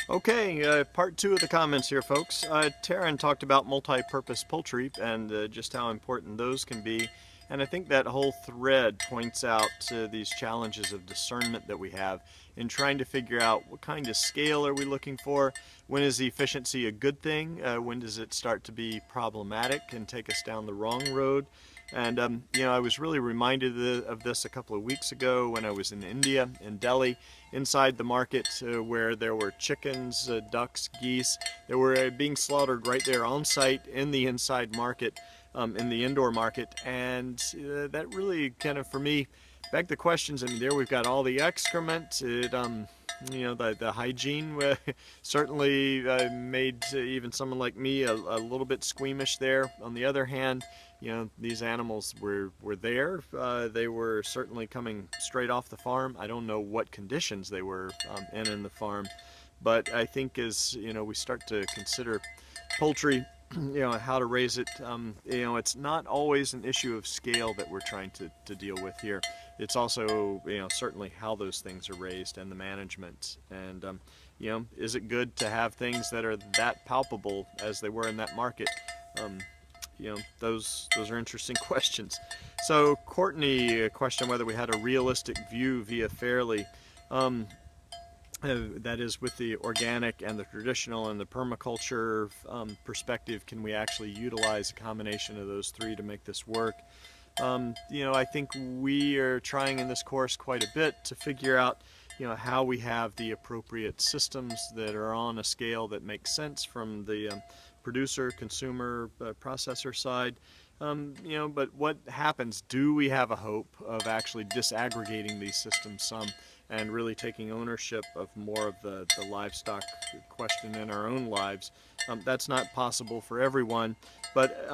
Okay, part two of the comments here, folks. Taryn talked about multi-purpose poultry and just how important those can be. And I think that whole thread points out these challenges of discernment that we have in trying to figure out what kind of scale are we looking for, when is the efficiency a good thing, when does it start to be problematic and take us down the wrong road. And, I was really reminded of this a couple of weeks ago when I was in India, in Delhi, inside the market where there were chickens, ducks, geese. They were being slaughtered right there on site in the inside market, in the indoor market. And that really kind of, for me, begged the questions. I mean, there we've got all the excrement. The hygiene certainly made even someone like me a little bit squeamish there. On the other hand, these animals were there. They were certainly coming straight off the farm. I don't know what conditions they were in the farm, but I think as we start to consider poultry, how to raise it, it's not always an issue of scale that we're trying to deal with here. It's also certainly how those things are raised and the management. And is it good to have things that are that palpable as they were in that market? Those are interesting questions. So Courtney questioned whether we had a realistic view via Fairly. That is, with the organic and the traditional and the permaculture perspective, can we actually utilize a combination of those three to make this work? I think we are trying in this course quite a bit to figure out how we have the appropriate systems that are on a scale that makes sense from the producer, consumer, processor side. But what happens? Do we have a hope of actually disaggregating these systems some and really taking ownership of more of the livestock question in our own lives? That's not possible for everyone. But,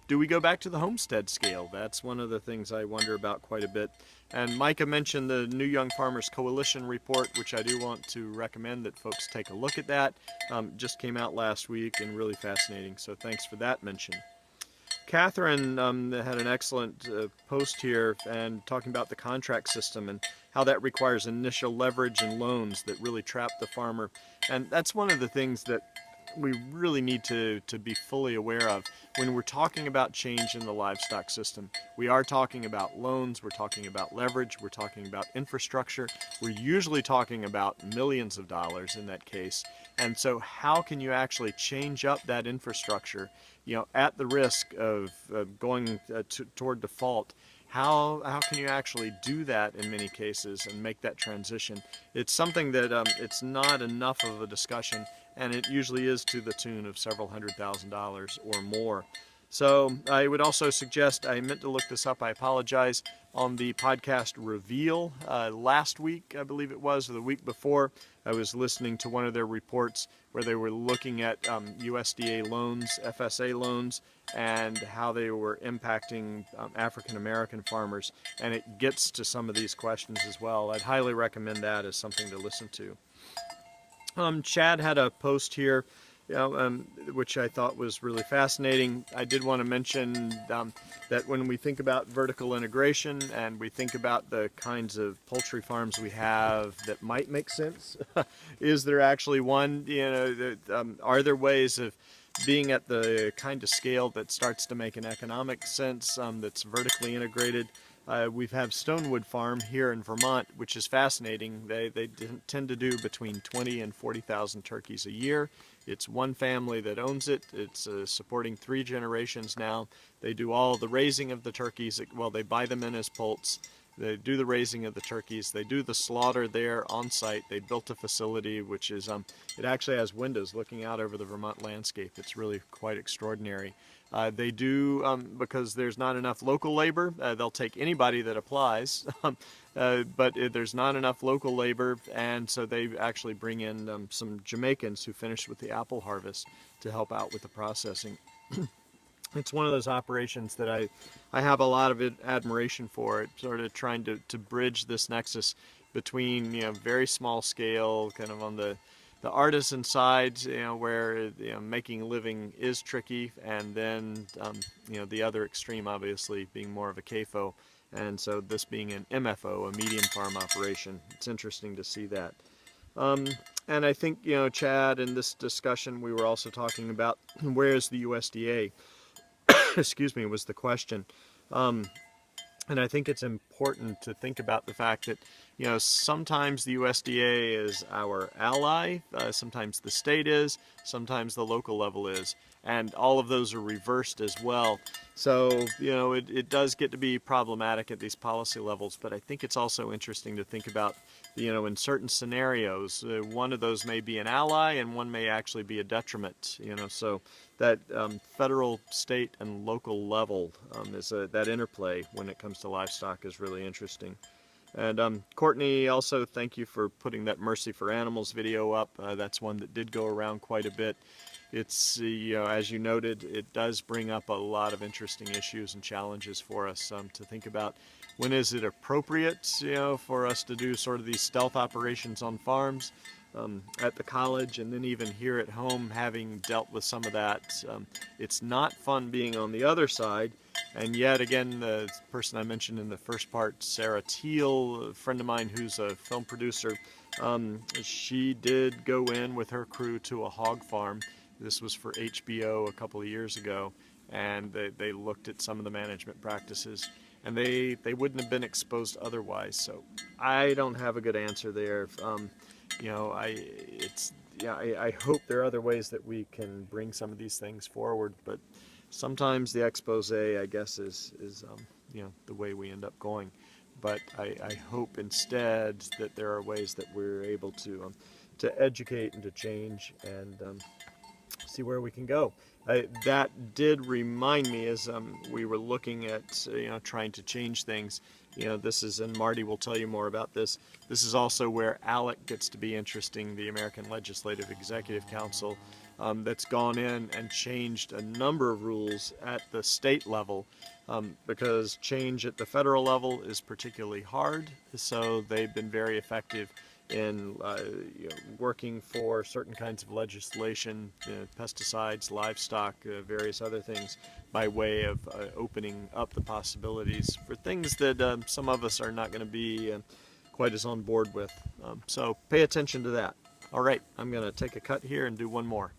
do we go back to the homestead scale? That's one of the things I wonder about quite a bit. And Micah mentioned the New Young Farmers Coalition report, which I do want to recommend that folks take a look at that. Just came out last week and really fascinating, so thanks for that mention. Catherine had an excellent post here and talking about the contract system and how that requires initial leverage and loans that really trap the farmer. And that's one of the things that we really need to be fully aware of when we're talking about change in the livestock system. We are talking about loans, we're talking about leverage, we're talking about infrastructure. We're usually talking about millions of dollars in that case. And so how can you actually change up that infrastructure, at the risk of going toward default? How can you actually do that in many cases and make that transition? It's something that it's not enough of a discussion, and it usually is to the tune of several $100,000 or more. So I would also suggest, I meant to look this up, I apologize, on the podcast Reveal last week, I believe it was, or the week before, I was listening to one of their reports where they were looking at USDA loans, FSA loans, and how they were impacting African American farmers. And it gets to some of these questions as well. I'd highly recommend that as something to listen to. Chad had a post here, which I thought was really fascinating. I did want to mention that when we think about vertical integration and we think about the kinds of poultry farms we have that might make sense, is there actually one? Are there ways of being at the kind of scale that starts to make an economic sense, that's vertically integrated? We have Stonewood Farm here in Vermont, which is fascinating. They tend to do between 20 and 40,000 turkeys a year. It's one family that owns it. It's supporting 3 generations now. They do all the raising of the turkeys. Well, they buy them in as poults. They do the raising of the turkeys. They do the slaughter there on site. They built a facility which is, it actually has windows looking out over the Vermont landscape. It's really quite extraordinary. They do, because there's not enough local labor, they'll take anybody that applies, but there's not enough local labor, and so they actually bring in some Jamaicans who finish with the apple harvest to help out with the processing. It's one of those operations that I have a lot of admiration for. It sort of trying to bridge this nexus between very small scale, kind of on the artisan side, where making a living is tricky, and then the other extreme obviously being more of a CAFO, and so this being an MFO, a medium farm operation. It's interesting to see that. And I think, you know, Chad, in this discussion, we were also talking about where is the USDA? Excuse me, was the question. And I think it's important to think about the fact that, you know, sometimes the USDA is our ally, sometimes the state is, sometimes the local level is, and all of those are reversed as well. So, you know, it does get to be problematic at these policy levels, but I think it's also interesting to think about, you know, in certain scenarios, one of those may be an ally and one may actually be a detriment, you know, so that federal, state, and local level that interplay when it comes to livestock is really interesting. And Courtney, also thank you for putting that Mercy for Animals video up. That's one that did go around quite a bit. It's, you know, as you noted, it does bring up a lot of interesting issues and challenges for us to think about. When is it appropriate, you know, for us to do sort of these stealth operations on farms? At the college and then even here at home, having dealt with some of that, it's not fun being on the other side. And yet again, the person I mentioned in the first part, Sarah Teal, a friend of mine who's a film producer, she did go in with her crew to a hog farm. This was for HBO a couple of years ago, and they looked at some of the management practices, and they wouldn't have been exposed otherwise. So I don't have a good answer there. You know, I hope there are other ways that we can bring some of these things forward, but sometimes the expose, I guess, is you know, the way we end up going. But I hope instead that there are ways that we're able to educate and to change and see where we can go. That did remind me as we were looking at, you know, trying to change things. You know, this is, and Marty will tell you more about this, this is also where ALEC gets to be interesting, the American Legislative Executive Council, that's gone in and changed a number of rules at the state level, because change at the federal level is particularly hard, so they've been very effective in you know, working for certain kinds of legislation, pesticides, livestock, various other things, by way of opening up the possibilities for things that some of us are not going to be quite as on board with. So pay attention to that. All right, I'm going to take a cut here and do one more.